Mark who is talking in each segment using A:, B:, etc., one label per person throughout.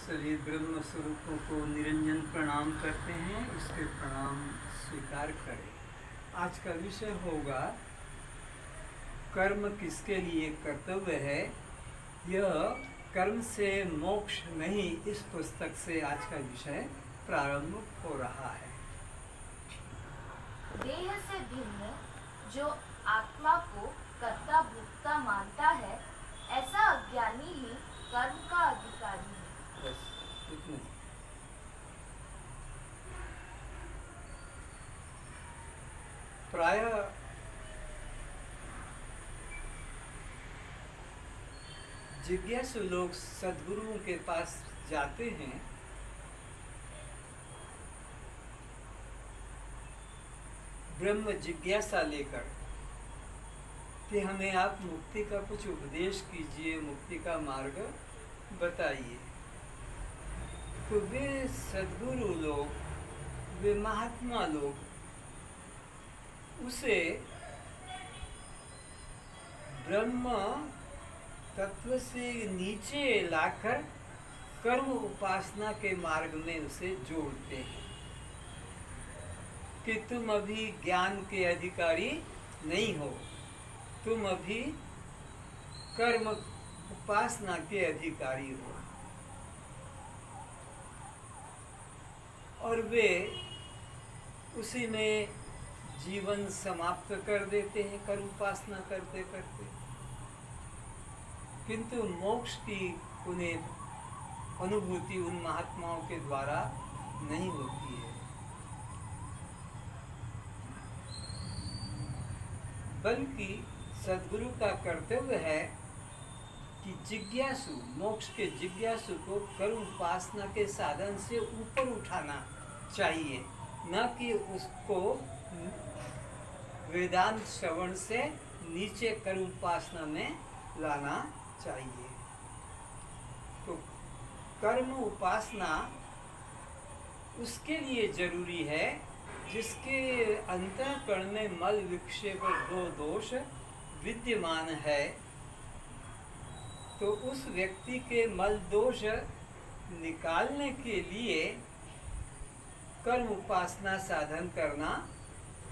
A: सभी ब्रह्म स्वरूपों को निरंजन प्रणाम करते हैं, उसके प्रणाम स्वीकार करें। आज का विषय होगा कर्म किसके लिए कर्तव्य है। यह कर्म से मोक्ष नहीं, इस पुस्तक से आज का विषय प्रारंभ हो रहा है।
B: देह से भिन्न जो आत्मा को कर्ता भोक्ता मानता है, ऐसा अज्ञानी ही कर्म का अधिकारी है।
A: बस इतना ही। प्रायः जिज्ञासु लोग सद्गुरुओं के पास जाते हैं ब्रह्म जिज्ञासा लेकर कि हमें आप मुक्ति का कुछ उपदेश कीजिए, मुक्ति का मार्ग बताइए। तो वे सद्गुरु लोग, वे महात्मा लोग उसे ब्रह्म तत्व से नीचे लाकर कर्म उपासना के मार्ग में उसे जोड़ते हैं कि तुम अभी ज्ञान के अधिकारी नहीं हो, तुम अभी कर्म उपासना के अधिकारी हो। और वे उसी में जीवन समाप्त कर देते हैं कर्म उपासना करते करते, किंतु मोक्ष की उन्हें अनुभूति उन महात्माओं के द्वारा नहीं होती है। बल्कि सद्गुरु का कर्तव्य है कि जिज्ञासु, मोक्ष के जिज्ञासु को कर्म उपासना के साधन से ऊपर उठाना चाहिए, न कि उसको वेदांत श्रवण से नीचे कर्म उपासना में लाना चाहिए। तो कर्म उपासना उसके लिए जरूरी है जिसके अंतःकरण में मल विक्षेप दो दोष विद्यमान है। तो उस व्यक्ति के मल दोष निकालने के लिए कर्म उपासना साधन करना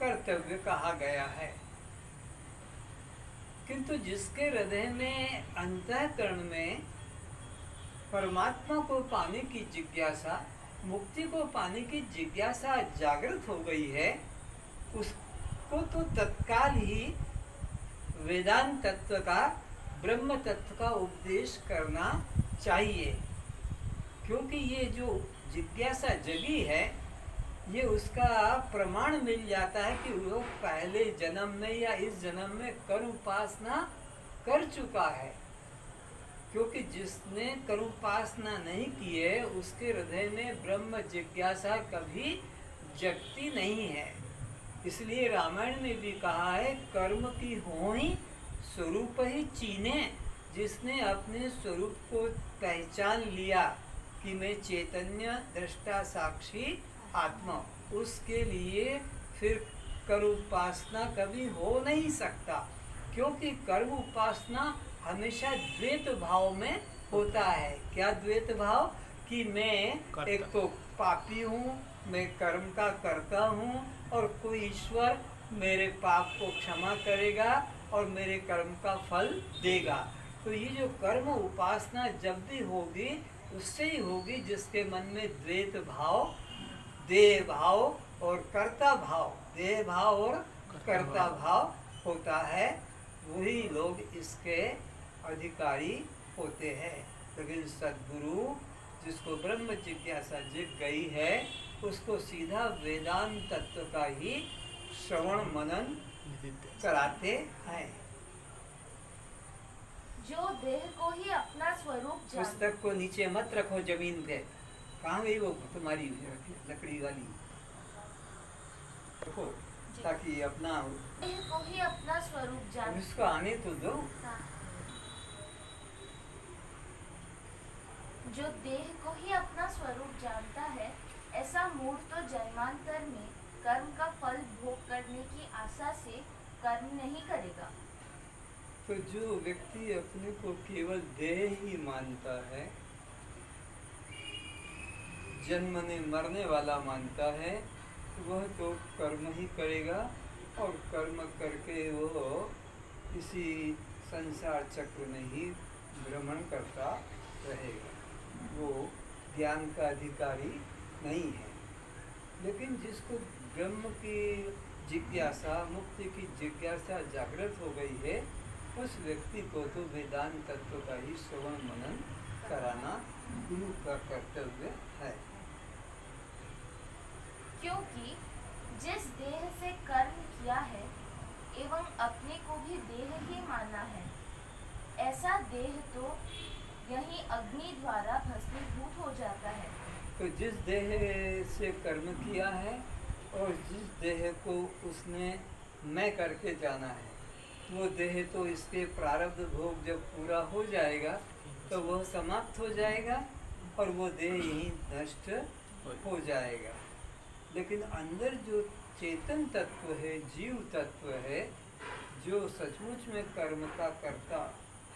A: कर्तव्य कहा गया है। किंतु जिसके हृदय में अंतःकरण में परमात्मा को पाने की जिज्ञासा, मुक्ति को पाने की जिज्ञासा जागृत हो गई है, उसको तो तत्काल ही वेदांत तत्व का, ब्रह्म तत्व का उपदेश करना चाहिए। क्योंकि ये जो जिज्ञासा जगी है, ये उसका प्रमाण मिल जाता है कि वो पहले जन्म में या इस जन्म में कर्म उपासना कर चुका है। क्योंकि जिसने कर्म उपासना नहीं की है, उसके हृदय में ब्रह्म जिज्ञासा कभी जगती नहीं है। इसलिए रामायण में भी कहा है, कर्म की होई स्वरूप ही चीने। जिसने अपने स्वरूप को पहचान लिया कि मैं चैतन्य दृष्टा साक्षी आत्मा, उसके लिए फिर कर्म उपासना कभी हो नहीं सकता। क्योंकि कर्म उपासना हमेशा द्वैत भाव में होता है। क्या द्वैत भाव? कि मैं एक तो पापी हूँ, मैं कर्म का करता हूँ, और कोई ईश्वर मेरे पाप को क्षमा करेगा और मेरे कर्म का फल देगा। तो ये जो कर्म उपासना जब भी होगी, उससे ही होगी जिसके मन में द्वैत भाव, देह भाव और कर्ता भाव, देह भाव और कर्ता भाव होता है। वही लोग इसके अधिकारी होते हैं। लेकिन सद्गुरु जिसको ब्रह्म जिज्ञासा जग गई है, उसको सीधा वेदांत तत्व का ही श्रवण मनन कराते हैं।
B: जो देह को ही अपना स्वरूप
A: पुस्तक को नीचे मत रखो जमीन पे। कहाँ गई वो तुम्हारी लकड़ी वाली? रखो ताकि अपना
B: देह को ही अपना स्वरूप जान,
A: इसको आने तो दो।
B: जो देह को ही अपना स्वरूप जानता है, ऐसा मूढ़ तो जन्मांतर में कर्म का फल भोग करने की आशा से कर्म नहीं करेगा।
A: तो जो व्यक्ति अपने को केवल देह ही मानता है, जन्मने मरने वाला मानता है वह तो कर्म ही करेगा और कर्म करके वो इसी संसार चक्र में ही भ्रमण करता रहेगा, वो ज्ञान का अधिकारी नहीं है। लेकिन जिसको ब्रह्म की जिज्ञासा, मुक्ति की जिज्ञासा जागृत हो गई है, उस व्यक्ति को तो वेदांत तत्व का ही श्रवण मनन कराना गुरु का कर्तव्य है।
B: क्योंकि जिस देह से कर्म किया है एवं अपने को भी देह ही माना है, ऐसा देह तो यही अग्नि द्वारा भस्मीभूत हो जाता है।
A: तो जिस देह से कर्म किया है और जिस देह को उसने मैं करके जाना है, वो देह तो इसके प्रारब्ध भोग जब पूरा हो जाएगा तो वह समाप्त हो जाएगा और वो देह यहीं नष्ट हो जाएगा। लेकिन अंदर जो चेतन तत्व है, जीव तत्व है, जो सचमुच में कर्म का करता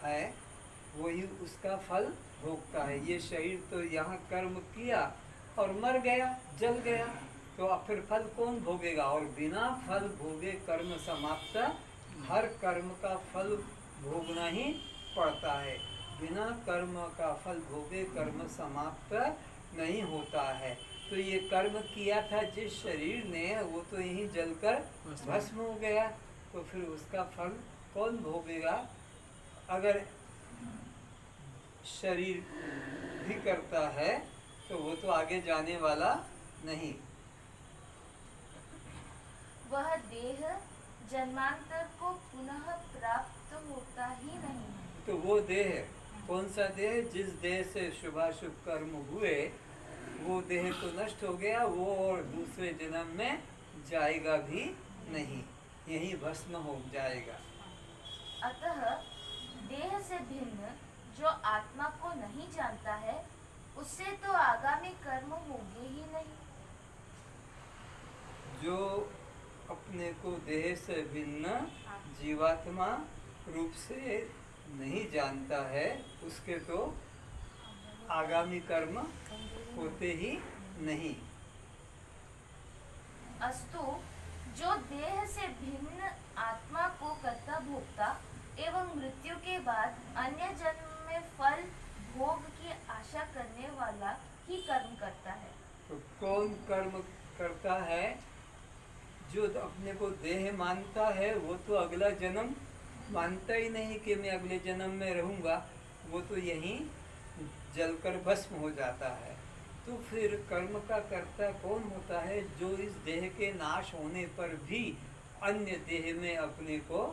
A: है, वही उसका फल भोगता है। ये शरीर तो यहाँ कर्म किया और मर गया, जल गया, तो अब फिर फल कौन भोगेगा? और बिना फल भोगे कर्म समाप्त, हर कर्म का फल भोगना ही पड़ता है। बिना कर्म का फल भोगे कर्म समाप्त नहीं होता है। तो ये कर्म किया था जिस शरीर ने, वो तो यहीं जलकर भस्म हो गया, तो फिर उसका फल कौन भोगेगा? अगर शरीर भी करता है तो वो तो आगे जाने वाला नहीं।
B: वह देह जन्मांतर को पुनः प्राप्त होता ही नहीं है।
A: तो वो देह कौन सा देह? जिस देह से शुभाशुभ कर्म हुए वो देह तो नष्ट हो गया, वो और दूसरे जन्म में जाएगा भी नहीं, यही भस्म हो जाएगा।
B: अतः देह से भिन्न जो आत्मा को नहीं जानता है, उससे तो आगामी कर्म होंगे ही नहीं।
A: जो अपने को देह से भिन्न जीवात्मा रूप से नहीं जानता है, उसके तो आगामी कर्म होते ही नहीं।
B: अस्तु जो देह से भिन्न आत्मा को कर्ता भोक्ता एवं मृत्यु के बाद अन्य जन्म में फल भोग की आशा करने वाला ही कर्म करता है।
A: तो कौन कर्म करता है? जो अपने को देह मानता है वो तो अगला जन्म मानता ही नहीं कि मैं अगले जन्म में रहूँगा, वो तो यहीं जलकर भस्म हो जाता है। तो फिर कर्म का कर्ता कौन होता है? जो इस देह के नाश होने पर भी अन्य देह में अपने को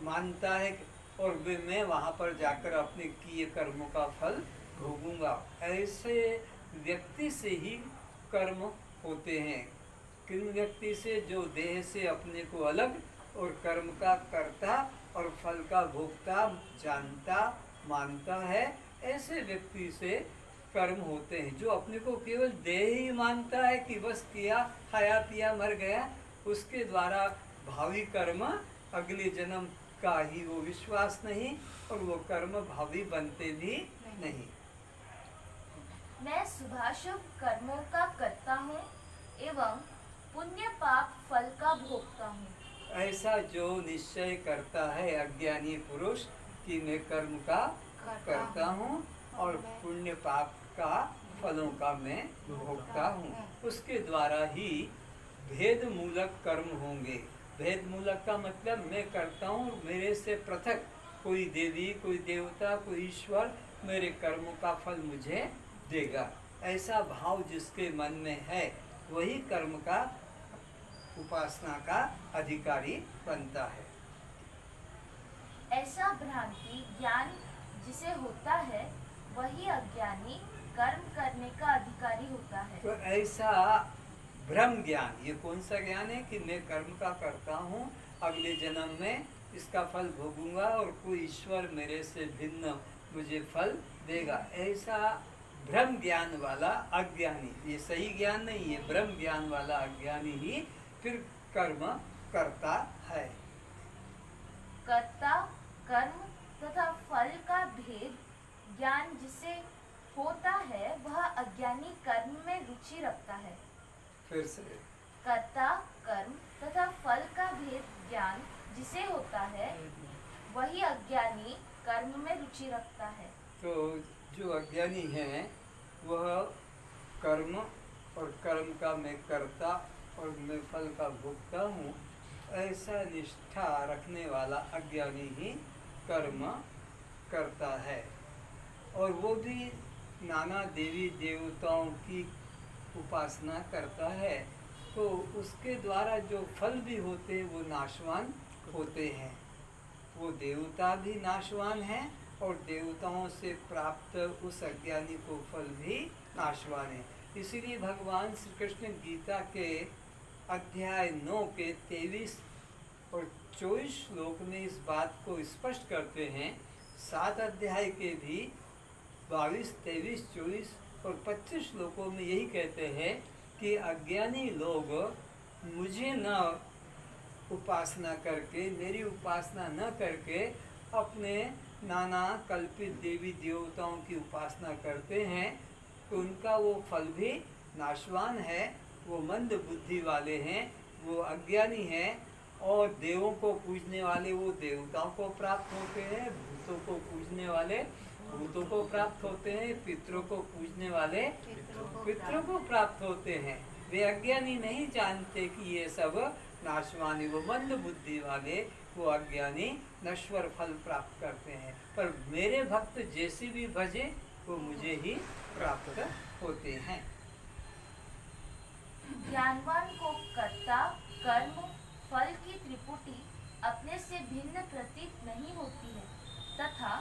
A: मानता है और वे मैं वहाँ पर जाकर अपने किए कर्मों का फल भोगूंगा। ऐसे व्यक्ति से ही कर्म होते हैं। किन व्यक्ति से? जो देह से अपने को अलग और कर्म का कर्ता और फल का भोगता जानता मानता है, ऐसे व्यक्ति से कर्म होते हैं। जो अपने को केवल देह ही मानता है कि बस किया, खाया पिया, मर गया, उसके द्वारा भावी कर्म अगले जन्म का ही वो विश्वास नहीं और वो कर्म भावी बनते भी नहीं।
B: मैं शुभाशुभ कर्मों का करता हूँ एवं पुण्य पाप फल का भोगता हूँ।
A: ऐसा जो निश्चय करता है अज्ञानी पुरुष कि मैं कर्म का करता हूँ और पुण्य पाप का फलों का मैं भोगता हूँ, उसके द्वारा ही भेद मूलक कर्म होंगे। भेद मूलक का मतलब मैं करता हूँ, मेरे से पृथक कोई देवी, कोई देवता, कोई ईश्वर मेरे कर्मों का फल मुझे देगा। ऐसा भाव जिसके मन में है वही कर्म का, उपासना का अधिकारी बनता है।
B: ऐसा भ्रांति ज्ञान जिसे होता है वही अज्ञानी कर्म करने का अधिकारी होता है।
A: तो ऐसा भ्रम ज्ञान, ये कौन सा ज्ञान है कि मैं कर्म का करता हूँ, अगले जन्म में इसका फल भोगूंगा और कोई ईश्वर मेरे से भिन्न मुझे फल देगा। ऐसा भ्रम ज्ञान वाला अज्ञानी, ये सही ज्ञान नहीं है, भ्रम ज्ञान वाला अज्ञानी ही फिर कर्म करता है।
B: कर्ता, कर्म तथा फल का भेद ज्ञान जिसे होता है वह अज्ञानी कर्म में रुचि रखता है।
A: फिर से
B: कर्ता, कर्म तथा फल का भेद ज्ञान जिसे होता है, वही अज्ञानी कर्म में रुचि रखता है।
A: तो जो अज्ञानी है वह कर्म और कर्म का मैं कर्ता और मैं फल का भोगता हूँ, ऐसा निष्ठा रखने वाला अज्ञानी ही कर्म करता है। और वो भी नाना देवी देवताओं की उपासना करता है, तो उसके द्वारा जो फल भी होते हैं वो नाशवान होते हैं। वो देवता भी नाशवान हैं और देवताओं से प्राप्त उस अज्ञानी को फल भी नाशवान है। इसीलिए भगवान श्री कृष्ण गीता के अध्याय 9 के 23 और 24 श्लोक में इस बात को स्पष्ट करते हैं। 7 अध्याय के भी 22, 23, 24 और 25 श्लोकों में यही कहते हैं कि अज्ञानी लोग मुझे न उपासना करके, मेरी उपासना न करके अपने नाना कल्पित देवी देवताओं की उपासना करते हैं, तो उनका वो फल भी नाशवान है। वो मंद बुद्धि वाले हैं, वो अज्ञानी हैं। और देवों को पूजने वाले वो देवताओं को प्राप्त होते हैं, भूतों को पूजने वाले भूतों को प्राप्त होते हैं, पितरों को पूजने वाले पितरों को प्राप्त होते हैं। वे अज्ञानी नहीं जानते कि ये सब नाशवान है। वो मंद बुद्धि वाले, वो अज्ञानी नश्वर फल प्राप्त करते हैं। पर मेरे भक्त जैसे भी भजे वो मुझे ही प्राप्त होते हैं।
B: ज्ञानवान को कर्ता, कर्म, फल की त्रिपुटी अपने से भिन्न प्रतीत नहीं होती है, तथा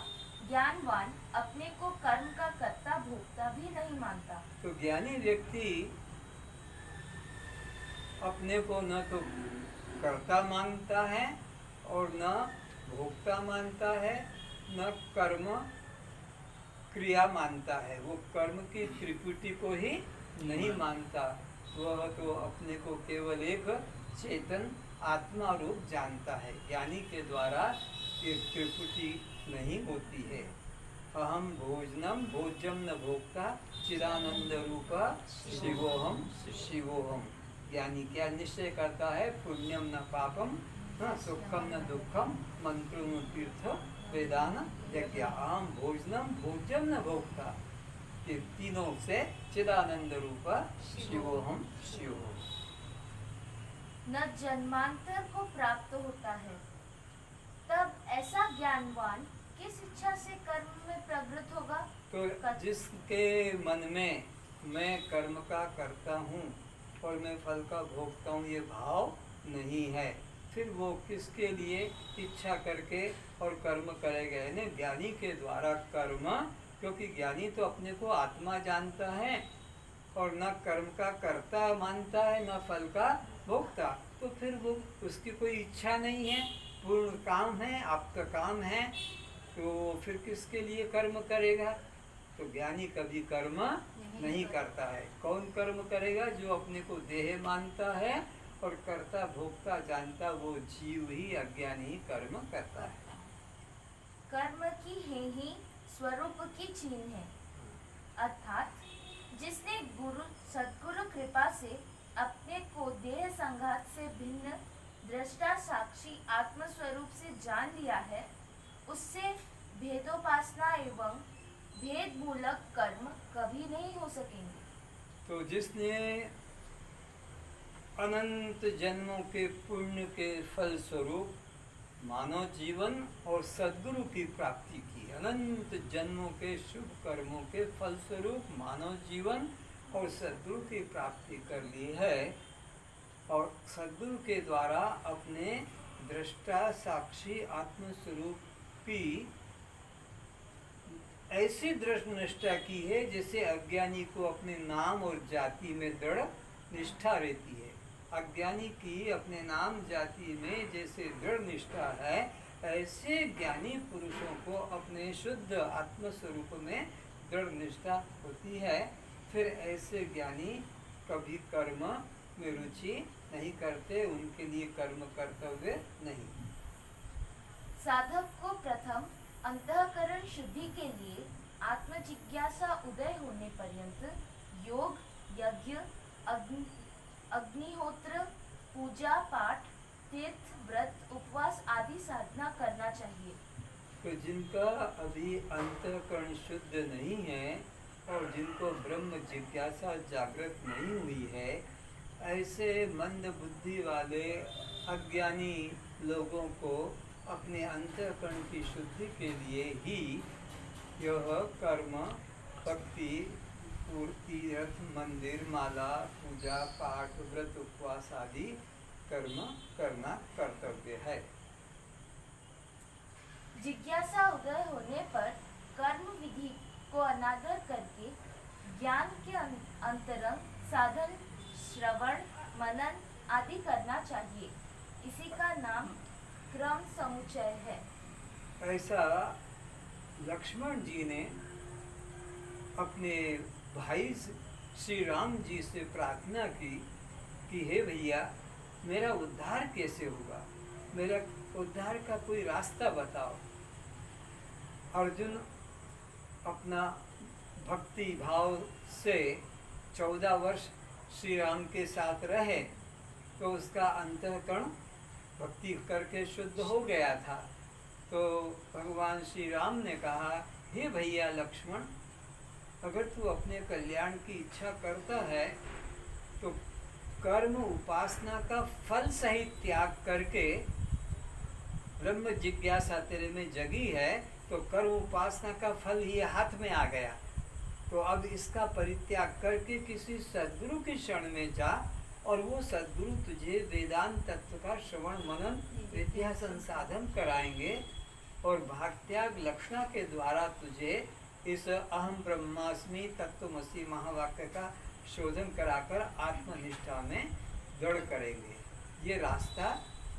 B: ज्ञानवान अपने को कर्म का कर्ता भोक्ता भी नहीं मानता।
A: तो ज्ञानी व्यक्ति अपने को न तो कर्ता मानता है और न भोक्ता मानता है, न कर्म क्रिया मानता है। वो कर्म की त्रिपुटी को ही नहीं मानता। वह तो अपने को केवल एक चेतन आत्मा रूप जानता है। ज्ञानी के द्वारा ये त्रिपुटी नहीं होती है। अहम भोजनम भोज्यम न भोक्ता चिदानंद रूप शिवोहम शिवोहम। ज्ञानी क्या निश्चय करता है? पुण्यम न पापम न सुखम न दुखम मंत्रो न तीर्थ वेदान यज्ञ। अहम भोजनम भोज्यम न भोक्ता, ये तीनों से चिदानंद रूप शिवोहम शिवोहम।
B: न जन्मांतर को प्राप्त होता है, तब ऐसा ज्ञानवान किस इच्छा से कर्म में प्रवृत्त होगा?
A: तो जिसके मन में मैं कर्म का करता हूँ और मैं फल का भोगता हूँ ये भाव नहीं है, फिर वो किसके लिए इच्छा करके और कर्म करेगा? यानी ज्ञानी के द्वारा कर्म, क्योंकि ज्ञानी तो अपने को आत्मा जानता है और न कर्म का कर्ता मानता है न फल का भोक्ता, तो फिर वो उसकी कोई इच्छा नहीं है, पूर्ण काम है, आपका काम है, तो फिर किसके लिए कर्म करेगा? तो ज्ञानी कभी कर्म नहीं करता है। कौन कर्म करेगा? जो अपने को देह मानता है और कर्ता भोक्ता जानता, वो जीव ही अज्ञानी कर्म करता है।
B: कर्म की है ही स्वरूप की छीन है, अर्थात जिसने सद्गुरु कृपा से अपने को देह संघात से भिन्न दृष्टा साक्षी आत्मस्वरूप से जान लिया है, उससे भेदोपासना एवं भेद मूलक कर्म कभी नहीं हो सकेंगे।
A: तो जिसने अनंत जन्मों के पुण्य के फल स्वरूप मानव जीवन और सद्गुरु की प्राप्ति की, अनंत जन्मों के शुभ कर्मों के फल स्वरूप मानव जीवन और सद्गुरु की प्राप्ति कर ली है, और सद्गुरु के द्वारा अपने दृष्टा साक्षी आत्मस्वरूपी ऐसी दृढ़ निष्ठा की है जैसे अज्ञानी को अपने नाम और जाति में दृढ़ निष्ठा रहती है। अज्ञानी की अपने नाम जाति में जैसे दृढ़ निष्ठा है, ऐसे ज्ञानी पुरुषों को अपने शुद्ध आत्मस्वरूप में दृढ़ निष्ठा होती है। फिर ऐसे ज्ञानी कभी कर्म में रुचि नहीं करते, उनके लिए कर्म कर्तव्य नहीं।
B: साधक को प्रथम अंतःकरण शुद्धि के लिए आत्म जिज्ञासा उदय होने पर्यंत योग, यज्ञ, अग्नि अग्निहोत्र, पूजा पाठ, तीर्थ, व्रत, उपवास आदि साधना करना चाहिए।
A: तो जिनका अभी अंतःकरण शुद्ध नहीं है और जिनको ब्रह्म जिज्ञासा जागृत नहीं हुई है, ऐसे मंद बुद्धि वाले अज्ञानी लोगों को अपने अंतःकरण की शुद्धि के लिए ही यह कर्म, भक्ति, तीर्थ, मंदिर, माला, पूजा पाठ, व्रत, उपवास आदि कर्म करना कर्तव्य है।
B: जिज्ञासा उदय होने पर कर्म विधि को अनादर करके ज्ञान के अंतरंग साधन, श्रवण, मनन आदि करना चाहिए। इसी का नाम क्रम समुच्चय है।
A: ऐसा लक्ष्मण जी ने अपने भाई श्री राम जी से प्रार्थना की कि हे भैया, मेरा उद्धार कैसे होगा, मेरा उद्धार का कोई रास्ता बताओ। अर्जुन अपना भक्ति भाव से 14 वर्ष श्री राम के साथ रहे तो उसका अंतःकरण भक्ति करके शुद्ध हो गया था। तो भगवान श्री राम ने कहा, हे भैया लक्ष्मण, अगर तू अपने कल्याण की इच्छा करता है तो कर्म उपासना का फल सहित त्याग करके, ब्रह्म जिज्ञासा तेरे में जगी है तो कर्म उपासना का फल ही हाथ में आ गया, तो अब इसका परित्याग करके किसी सद्गुरु की शरण में जा और वो सद्गुरु तुझे वेदांत तत्व का श्रवण मनन विद्या संसाधन कराएंगे और भागत्याग लक्षणा के द्वारा तुझे इस अहम ब्रह्मास्मि तत्वमसि महावाक्य का शोधन कराकर आत्मनिष्ठा में दृढ़ करेंगे। ये रास्ता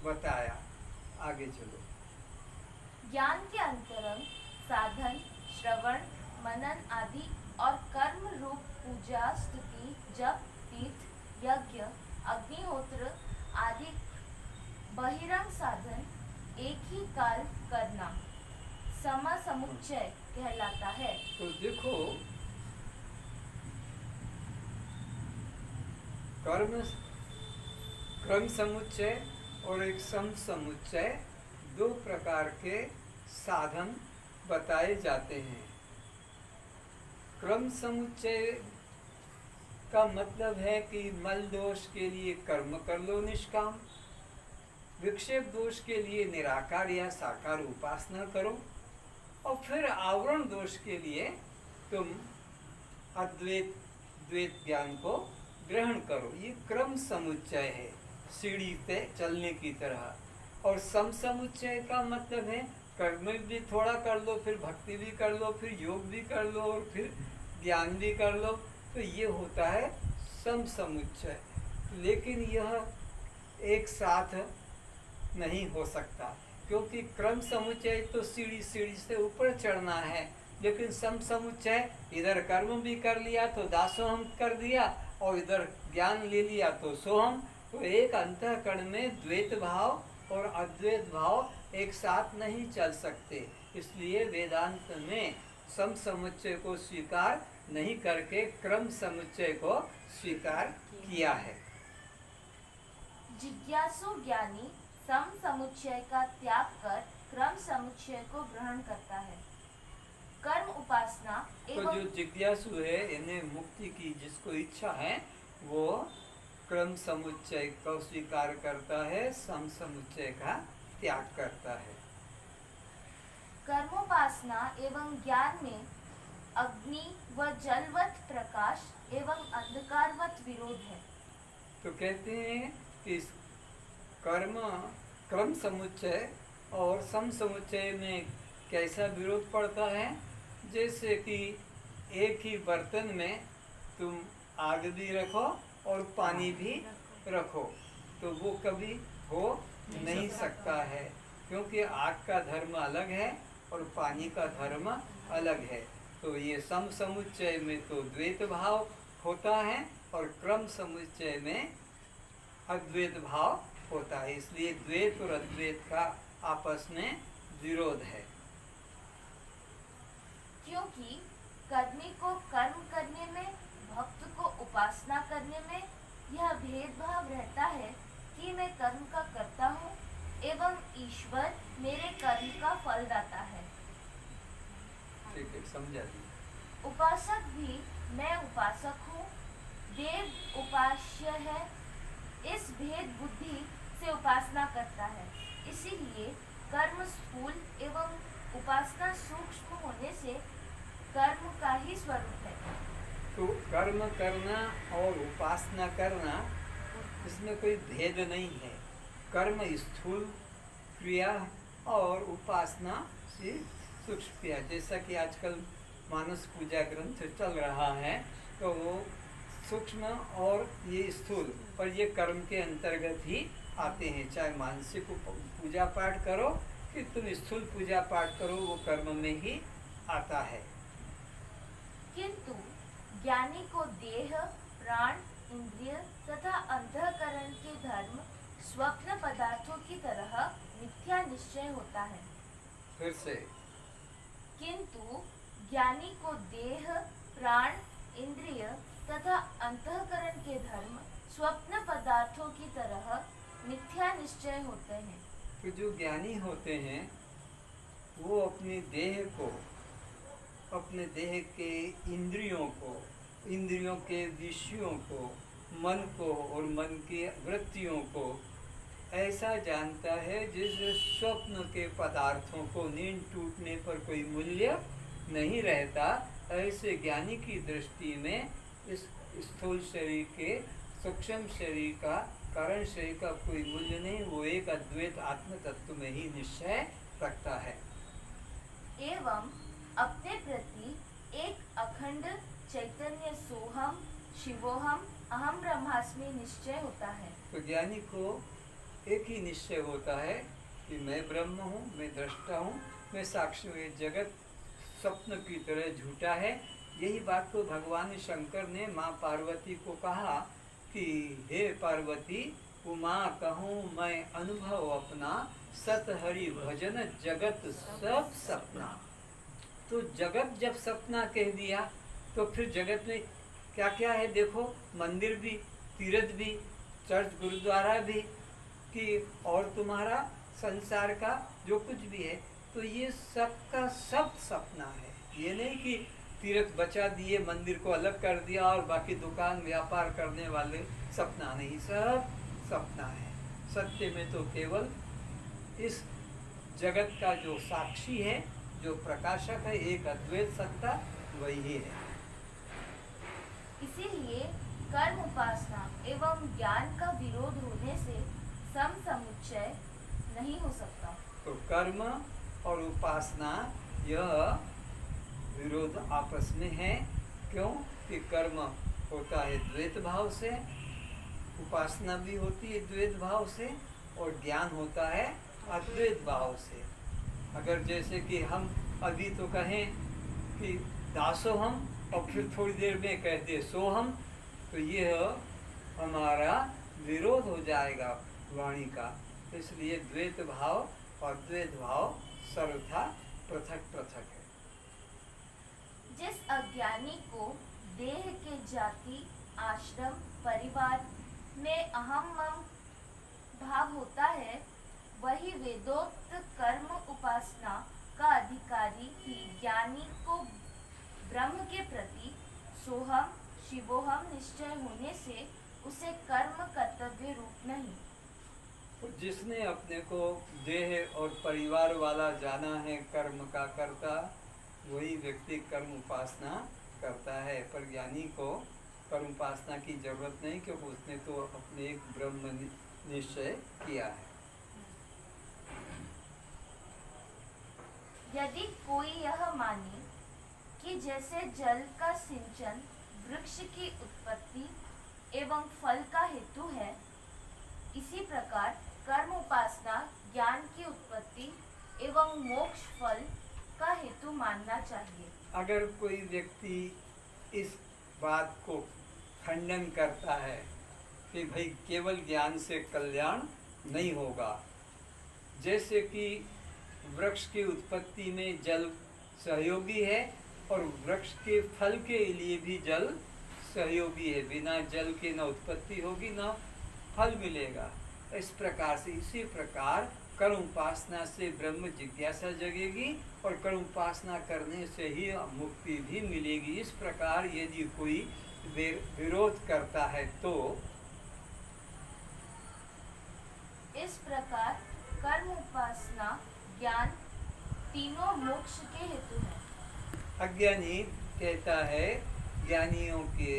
A: बताया। आगे चलो।
B: ज्ञान के अंतरंग साधन, श्रवण, मनन आदि और कर्म रूप पूजा, स्तुति, जप, तीर्थ, यज्ञ, अग्निहोत्र आदि बहिरंग साधन एक ही काल करना समसमुच्चय कहलाता है।
A: तो देखो, क्रम समुच्चय और एक सम समुच्चय दो प्रकार के साधन बताए जाते हैं। क्रम समुच्चय का मतलब है कि मल दोष के लिए कर्म कर लो निष्काम, विक्षेप दोष के लिए निराकार या साकार उपासना करो, और फिर आवरण दोष के लिए तुम अद्वैत द्वैत ज्ञान को ग्रहण करो। ये क्रम समुच्चय है, सीढ़ी पे चलने की तरह। और सम समुच्चय का मतलब है कर्म भी थोड़ा कर लो, फिर भक्ति भी कर लो, फिर योग भी कर लो और फिर ज्ञान भी कर लो, तो ये होता है सम समुच्चय। लेकिन यह एक साथ नहीं हो सकता, क्योंकि क्रम समुच्चय तो सीढ़ी से ऊपर चढ़ना है, लेकिन सम समुच्चय इधर कर्म भी कर लिया तो दासोहम कर दिया और इधर ज्ञान ले लिया तो सोहम। तो एक अंतःकरण में द्वैत भाव और अद्वैत भाव एक साथ नहीं चल सकते, इसलिए वेदांत में सम समुच्चय को स्वीकार नहीं करके क्रम समुच्चय को स्वीकार किया है।
B: जिज्ञासु ज्ञानी सम समुच्चय का त्याग कर क्रम समुच्चय को ग्रहण करता है। कर्म उपासना
A: तो जो जिज्ञासु है, इन्हें मुक्ति की जिसको इच्छा है, वो क्रम समुच्चय को स्वीकार करता है, सम समुच्चय का त्याग करता है।
B: कर्मोपासना एवं ज्ञान में अग्नि व जलवत प्रकाश एवं अंधकारवत विरोध है।
A: तो कहते हैं कि क्रम समुच्चय और सम समुच्चय में कैसा विरोध पड़ता है, जैसे कि एक ही बर्तन में तुम आग भी रखो और पानी भी रखो, तो वो कभी हो नहीं सकता है, क्योंकि आग का धर्म अलग है और पानी का धर्म अलग है। तो ये सम समुच्चय में तो द्वैत भाव होता है और क्रम समुच्चय में अद्वैत भाव होता है, इसलिए द्वैत और अद्वैत का आपस में विरोध है।
B: क्योंकि कर्मी को कर्म करने में, भक्त को भेदभाव रहता है कि मैं कर्म का करता हूँ एवं ईश्वर मेरे कर्म का फल दाता है।
A: ठीक है, समझा दिया।
B: उपासक भी मैं उपासक हूँ, देव उपास्य है, इस भेद बुद्धि से उपासना करता है। इसीलिए कर्म स्थूल एवं उपासना सूक्ष्म होने से कर्म का ही स्वरूप है।
A: तो कर्म करना और उपासना करना, इसमें कोई भेद नहीं है। कर्म स्थूल क्रिया और उपासना से सूक्ष्म क्रिया। जैसा कि आजकल मानस पूजा ग्रंथ चल रहा है, तो वो सूक्ष्म और ये स्थूल, पर ये कर्म के अंतर्गत ही आते हैं। चाहे मानसिक पूजा पाठ करो कि तुम स्थूल पूजा पाठ करो, वो कर्म में ही आता है।
B: किंतु ज्ञानी को देह, प्राण, इंद्रिय तथा अंतःकरण के धर्म स्वप्न पदार्थों की तरह मिथ्या निश्चय होता है।
A: फिर से
B: किंतु ज्ञानी को देह, प्राण, इंद्रिय तथा अंतःकरण के धर्म स्वप्न पदार्थों की तरह मिथ्या निश्चय होते हैं।
A: तो जो ज्ञानी होते हैं वो अपने देह को, अपने देह के इंद्रियों को, इंद्रियों के विषयों को, मन को और मन की वृत्तियों को ऐसा जानता है जैसे स्वप्न के पदार्थों को नींद टूटने पर कोई मूल्य नहीं रहता। ऐसे ज्ञानी की दृष्टि में इस स्थूल शरीर के, सूक्ष्म शरीर का, कारण शरीर का कोई मूल्य नहीं। वो एक अद्वैत आत्म तत्व में ही निश्चय रखता है।
B: एवं अपने प्रति एक अखंड चैतन्य सोहम, शिवोहम, अहम ब्रह्मास्मि निश्चय होता है।
A: तो ज्ञानी को एक ही निश्चय होता है कि मैं ब्रह्म हूँ, मैं दृष्टा हूँ, मैं साक्षी हूँ। ये जगत स्वप्न की तरह झूठा है। यही बात को भगवान शंकर ने माँ पार्वती को कहा कि हे पार्वती, उमा कहूँ मैं अनुभव अपना, सत हरि भजन जगत सब सपना। तो जगत जब सपना कह दिया तो फिर जगत में क्या क्या है देखो, मंदिर भी, तीर्थ भी, चर्च गुरुद्वारा भी, कि और तुम्हारा संसार का जो कुछ भी है, तो ये सबका सब सपना है। ये नहीं कि तीर्थ बचा दिए, मंदिर को अलग कर दिया और बाकी दुकान व्यापार करने वाले सपना नहीं, सब सपना है। सत्य में तो केवल इस जगत का जो साक्षी है, जो प्रकाशक है, एक अद्वैत सत्ता, वही है।
B: इसीलिए कर्म उपासना एवं ज्ञान का विरोध होने से समुच्चय नहीं हो सकता।
A: तो कर्म और उपासना यह विरोध आपस में है। क्यों? कि कर्म होता है द्वैत भाव से, उपासना भी होती है द्वैत भाव से, और ज्ञान होता है अद्वैत भाव से। अगर जैसे कि हम अभी तो कहें कि दासोहम और फिर थोड़ी देर में कह दे सोहम, तो यह हमारा विरोध हो जाएगा वाणी का। इसलिए द्वैत भाव और द्वैत भाव सर्वथा पृथक पृथक है।
B: जिस अज्ञानी को देह के जाति, आश्रम, परिवार में अहम मम भाव होता है, वही वेदोक्त कर्म उपासना का अधिकारी ही ज्ञानी को ब्रह्म के प्रति सोहम, शिवोहम निश्चय होने से उसे कर्म कर्तव्य रूप नहीं।
A: तो जिसने अपने को देह और परिवार वाला जाना है, कर्म का करता, वही व्यक्ति कर्म उपासना करता है। पर ज्ञानी को कर्म उपासना की जरूरत नहीं, क्योंकि उसने तो अपने एक ब्रह्म निश्चय किया है।
B: यदि कोई यह माने कि जैसे जल का सिंचन वृक्ष की उत्पत्ति एवं फल का हेतु है, इसी प्रकार कर्म उपासना ज्ञान की उत्पत्ति एवं मोक्ष फल का हेतु मानना चाहिए।
A: अगर कोई व्यक्ति इस बात को खंडन करता है कि भाई केवल ज्ञान से कल्याण नहीं होगा, जैसे कि वृक्ष की उत्पत्ति में जल सहयोगी है और वृक्ष के फल के लिए भी जल सहयोगी है, बिना जल के न उत्पत्ति होगी न फल मिलेगा। इस प्रकार से, इसी प्रकार कर्म उपासना से ब्रह्म जिज्ञासा जगेगी और कर्म उपासना करने से ही मुक्ति भी मिलेगी। इस प्रकार यदि कोई विरोध करता है तो
B: इस प्रकार कर्म उपासना ज्ञान तीनों मोक्ष के हेतु हैं।
A: अज्ञानी कहता है ज्ञानियों के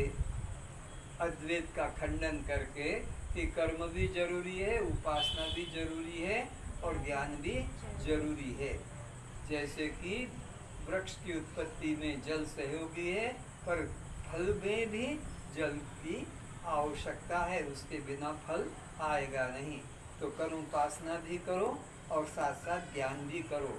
A: अद्वैत का खंडन करके कि कर्म भी जरूरी है, उपासना भी जरूरी है और ज्ञान भी जरूरी है। जैसे कि वृक्ष की उत्पत्ति में जल सहयोगी है, पर फल में भी जल की आवश्यकता है, उसके बिना फल आएगा नहीं। तो कर्म उपासना भी करो और साथ साथ ज्ञान भी करो।